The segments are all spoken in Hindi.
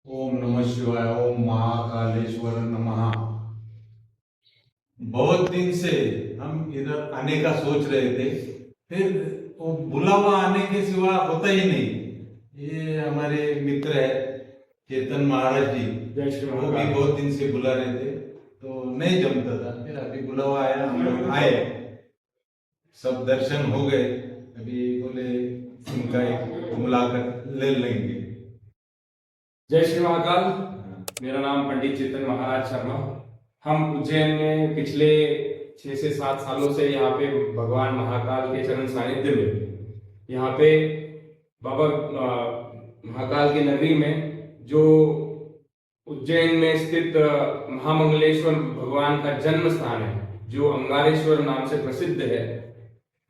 ओम नमः शिवाय। ओम महाकालेश्वर नमः। बहुत दिन से हम इधर आने का सोच रहे थे, फिर वो बुलावा आने के सिवा होता ही नहीं। ये हमारे मित्र है चेतन महाराज जी, जय श्री वो भी महाकाल। बहुत दिन से बुला रहे थे तो नहीं जमता था। फिर अभी बुलावा आया, हम लोग आए, सब दर्शन हो गए। अभी बोले उनका एक मुलाकात ले लेंगे। जय श्री महाकाल। मेरा नाम पंडित चेतन महाराज शर्मा। हम उज्जैन में पिछले 6 से 7 सालों से यहाँ पे भगवान महाकाल के चरण सानिध्य में, यहाँ पे बाबा महाकाल की नगरी में जो उज्जैन में स्थित महामंगलेश्वर भगवान का जन्म स्थान है, जो अंगारेश्वर नाम से प्रसिद्ध है।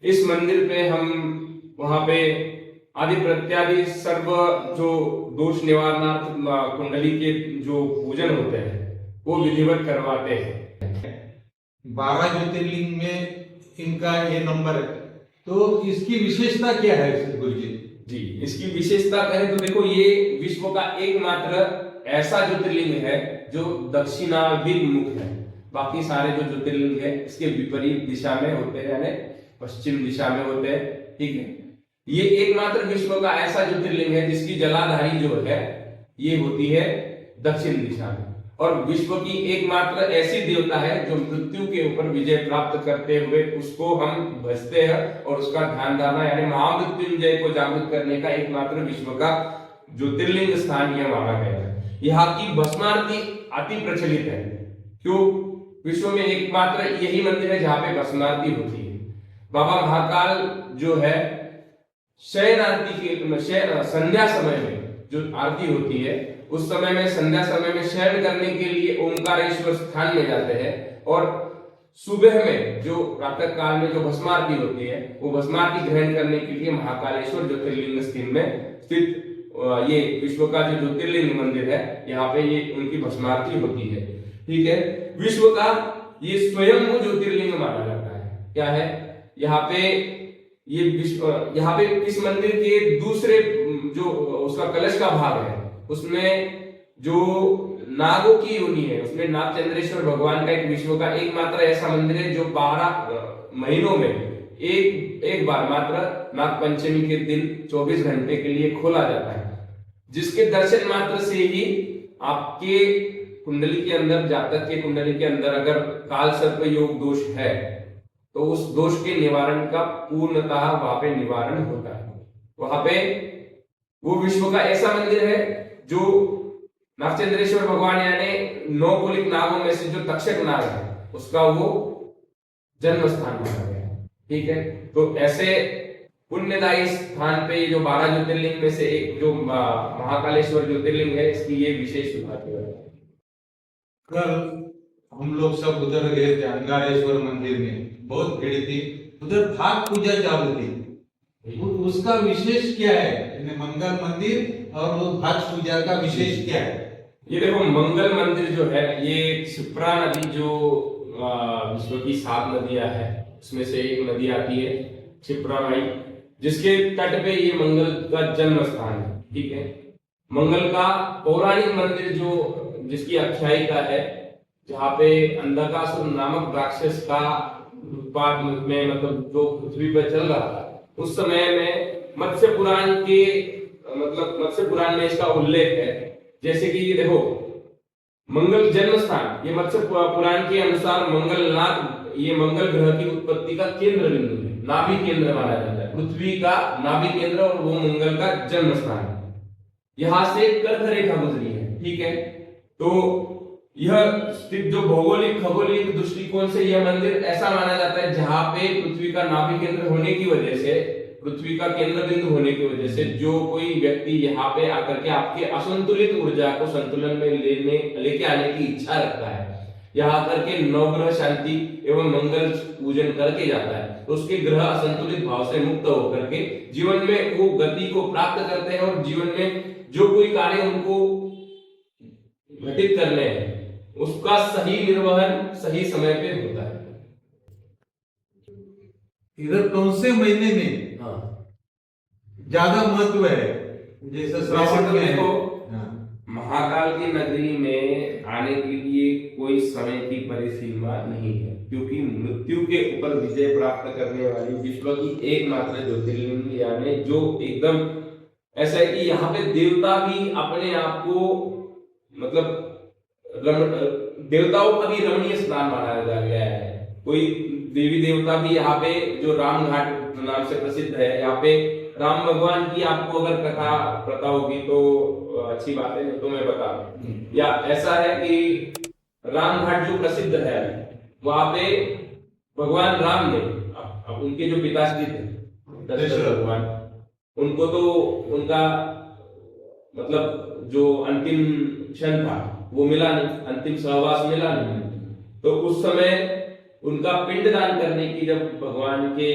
इस मंदिर पे हम वहाँ पे आदि प्रत्यादि सर्व जो दोष निवारणार्थ कुंडली के जो पूजन होते हैं वो विधिवत करवाते हैं। 12 ज्योतिर्लिंग में इनका ये नंबर है, तो इसकी विशेषता क्या है गुरु जी? जी, इसकी विशेषता कहें तो देखो, ये विश्व का एकमात्र ऐसा ज्योतिर्लिंग है जो दक्षिणाभिमुख है। बाकी सारे जो ज्योतिर्लिंग है इसके विपरीत दिशा में होते हैं, यानी पश्चिम दिशा में होते हैं। ठीक है, ये एकमात्र विश्व का ऐसा ज्योतिर्लिंग है जिसकी जलाधारी जो है ये होती है दक्षिण दिशा में, और विश्व की एकमात्र ऐसी देवता है जो मृत्यु के ऊपर विजय प्राप्त करते हुए उसको हम भजते हैं और उसका ध्यान धारणा यानी महामृत्युंजय को जागृत करने का एकमात्र विश्व का ज्योतिर्लिंग स्थान यह माना गया है। यहाँ की भस्मारती अति प्रचलित है। क्यों? विश्व में एकमात्र यही मंदिर है जहाँ पे भस्मारती होती है। बाबा महाकाल जो है शयन आरती के संध्या समय में जो आरती होती है उस समय में, संध्या समय में शयन करने के लिए ओंकारेश्वर स्थान में जाते हैं, और सुबह में जो प्रातः काल में जो भस्मारती होती है वो भस्मारती ग्रहण करने के लिए महाकालेश्वर ज्योतिर्लिंग स्थित ये विश्व का जो ज्योतिर्लिंग मंदिर है यहाँ पे ये उनकी भस्मारती होती है। ठीक है, विश्व का ये स्वयं ज्योतिर्लिंग माना जाता है। क्या है यहाँ पे ये यहाँ पे इस मंदिर के दूसरे जो उसका कलश का भाग है उसमें जो नागों की योनि है उसमें नागचंद्रेश्वर भगवान का एक विश्व का एकमात्र ऐसा मंदिर है जो 12 महीनों में एक बार मात्र नाग पंचमी के दिन 24 घंटे के लिए खोला जाता है, जिसके दर्शन मात्र से ही आपके कुंडली के अंदर, जातक के कुंडली के अंदर अगर काल सर्प योग दोष है तो उस दोष के निवारण का पूर्णतः वहां पे निवारण होता है। वहां पे वो विश्व का ऐसा मंदिर है जो नागचंद्रेश्वर भगवान यानी 9 कुलिक नागों में से जो तक्षक नाग है उसका वो जन्म स्थान माना गया है। ठीक है, तो ऐसे पुण्यदायी स्थान पे जो 12 ज्योतिर्लिंग में से एक जो महाकालेश्वर ज्योतिर्लिंग है इसकी ये विशेष महत्व है। कल हम लोग सब उधर गए थे अंगारेश्वर मंदिर में, बहुत भीड़ थी उधर। भाग पूजा चालू थी, उसका विशेष क्या है? मंगल मंदिर और वो भाग पूजा का विशेष क्या है? ये देखो, मंगल मंदिर जो है ये क्षिप्रा नदी जो विश्व की 7 नदियां है उसमें से एक नदी आती है क्षिप्रा नदी, जिसके तट पे ये मंगल का जन्म स्थान है। ठीक है, मंगल का पौराणिक मंदिर जो जिसकी आख्यायिका है, जहाँ पे अंधकासुर नामक राक्षस का उत्पात में मतलब जो पृथ्वी पर चल रहा था उस समय में मत्स्य पुराण में इसका उल्लेख है। जैसे कि ये देखो, मंगल जन्म स्थान, ये मत्स्य पुराण के अनुसार मंगलनाथ ये मंगल ग्रह की उत्पत्ति का केंद्र बिंदु है, नाभि केंद्र माना जाता है, पृथ्वी का नाभि केंद्र, और वो मंगल का जन्म स्थान है। यहां से कर्क रेखा गुजरी है। ठीक है, तो यह स्थित जो भौगोलिक खगोलिक दृष्टिकोण से यह मंदिर ऐसा माना जाता है जहां पे पृथ्वी का नाभि केंद्र होने की वजह से, पृथ्वी का केंद्र बिंदु होने की वजह से जो कोई व्यक्ति यहाँ पे आकर के आपके असंतुलित ऊर्जा को संतुलन में लेके आने की इच्छा रखता है, यहाँ आकर के नवग्रह शांति एवं मंगल पूजन करके जाता है, तो उसके ग्रह असंतुलित भाव से मुक्त होकर के जीवन में वो गति को प्राप्त करते हैं और जीवन में जो कोई कार्य उनको घटित करने हैं उसका सही निर्वहन सही समय पे होता है। इधर कौन से महीने में ज्यादा महत्व है? जैसे श्रावण में देखो, महाकाल की नगरी में आने के लिए कोई समय की परिसीमा नहीं है, क्योंकि मृत्यु के ऊपर विजय प्राप्त करने वाली विश्व की एकमात्र ज्योतिर्लिंग, यानी जो एकदम ऐसा है कि यहाँ पे देवता भी अपने आप को मतलब देवताओं का भी रमणीय स्थान माना गया है। कोई देवी देवता भी यहाँ पे, जो राम घाट नाम से प्रसिद्ध है, यहाँ पे राम भगवान की आपको अगर कथा पता होगी तो अच्छी बात है, नहीं तो मैं बता दूं। या ऐसा है कि राम घाट जो प्रसिद्ध है, वहां पे भगवान राम ने अब उनके जो पिताश्री थे दशरथ भगवान, उनको तो उनका मतलब जो अंतिम क्षण था वो मिला नहीं, अंतिम सहवास मिला नहीं। तो उस समय उनका पिंडदान करने की जब भगवान के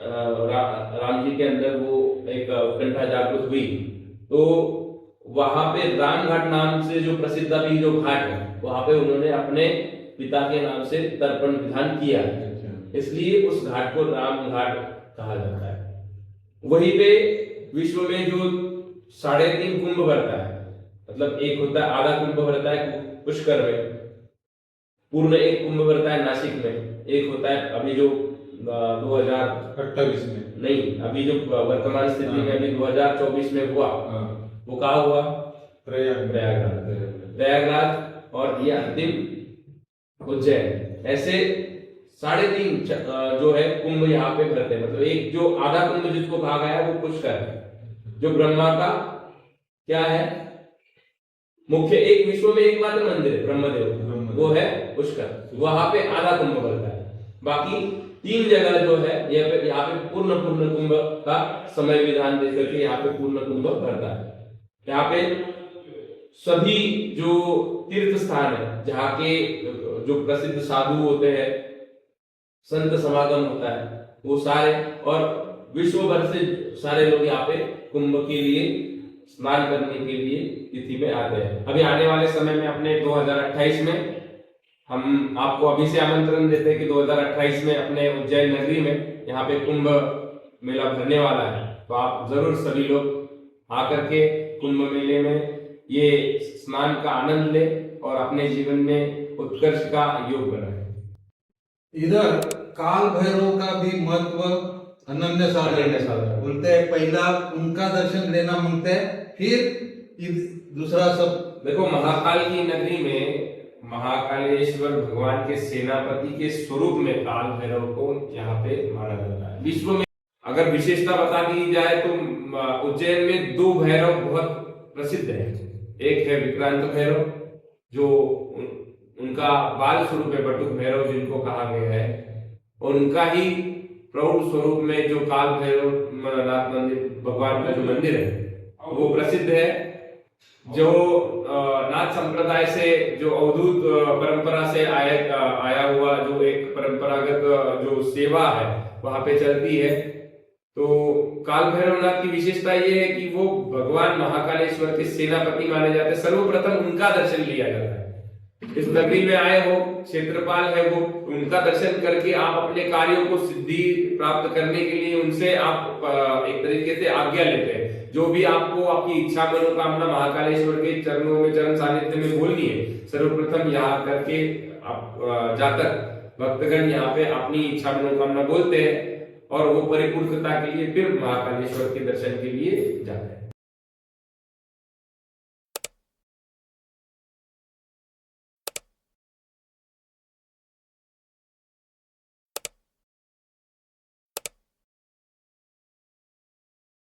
राम जी के अंदर वो एक उत्कंठा जागृत हुई, तो वहां पे राम घाट नाम से जो प्रसिद्ध अभी जो घाट है, वहां पे उन्होंने अपने पिता के नाम से तर्पण विधान किया, इसलिए उस घाट को राम घाट कहा जाता है। वहीं पे विश्व में जो 3.5 कुंभ भरता है, मतलब एक होता है आधा कुंभ भरता है पुष्कर में, पूर्ण एक कुंभ भरता है नासिक में, एक होता है अभी जो 2028 में नहीं, अभी जो वर्तमान स्थिति में अभी 2024 में हुआ, वो कहा हुआ प्रयागराज, और ये अंतिम उज्जैन। ऐसे 3.5 जो है कुंभ यहाँ पे भरते हैं। मतलब एक जो आधा कुंभ जिसको कहा गया है वो पुष्कर है, जो ब्रह्मा का क्या है मुख्य, एक विश्व में एकमात्र मंदिर है ब्रह्मदेव, वो है पुष्कर, वहां पे आधा कुंभ भरता है। बाकी 3 जगह जो है यहाँ पे पूर्ण कुंभ का समय विधान दे करके यहाँ पे पूर्ण कुंभ भरता है। यहाँ पे सभी जो तीर्थ स्थान है, जहाँ के जो प्रसिद्ध साधु होते हैं, संत समागम होता है, वो सारे, और विश्व भर से सारे लोग यहाँ पे कुंभ के लिए स्नान करने के लिए तिथि में आते हैं। अभी आने वाले समय में अपने 2028 में हम आपको अभी से आमंत्रण देते हैं कि 2028 में अपने उज्जैन नगरी में यहाँ पे कुंभ मेला भरने वाला है, तो आप जरूर सभी लोग आकर के कुंभ मेले में ये स्नान का आनंद ले और अपने जीवन में उत्कर्ष का योग बनाए। इधर काल भैरव का भी महत्व अनन्य साधारण बोलते हैं, पहला उनका दर्शन लेना मांगते हैं, फिर दूसरा सब। देखो, महाकाल की नगरी में महाकालेश्वर भगवान के सेनापति के स्वरूप में काल भैरव को यहाँ पे माना जाता है। विश्व में अगर विशेषता बता दी जाए तो उज्जैन में 2 भैरव बहुत प्रसिद्ध है। एक है विक्रांत भैरव, जो उनका बाल स्वरूप है बटुक भैरव जिनको कहा गया है, और उनका ही प्रौढ़ स्वरूप में जो काल भैरव नाथ मंदिर भगवान का जो मंदिर है वो प्रसिद्ध है। जो नाथ संप्रदाय से जो अवधूत परंपरा से आया हुआ जो एक परंपरागत जो सेवा है वहां पे चलती है। तो काल भैरवनाथ की विशेषता ये है कि वो भगवान महाकालेश्वर के सेनापति माने जाते हैं। सर्वप्रथम उनका दर्शन लिया जाता है। इस नगरी में आए हो, क्षेत्रपाल है वो, उनका दर्शन करके आप अपने कार्यों को सिद्धि प्राप्त करने के लिए उनसे आप एक तरीके से आज्ञा लेते हैं। जो भी आपको आपकी इच्छा मनोकामना महाकालेश्वर के चरणों में, चरण सानिध्य में बोलनी है, सर्वप्रथम यहाँ करके आप जातक भक्तगण यहाँ पे अपनी इच्छा मनोकामना बोलते हैं और वो परिपूर्णता के लिए फिर महाकालेश्वर के दर्शन के लिए जाते हैं।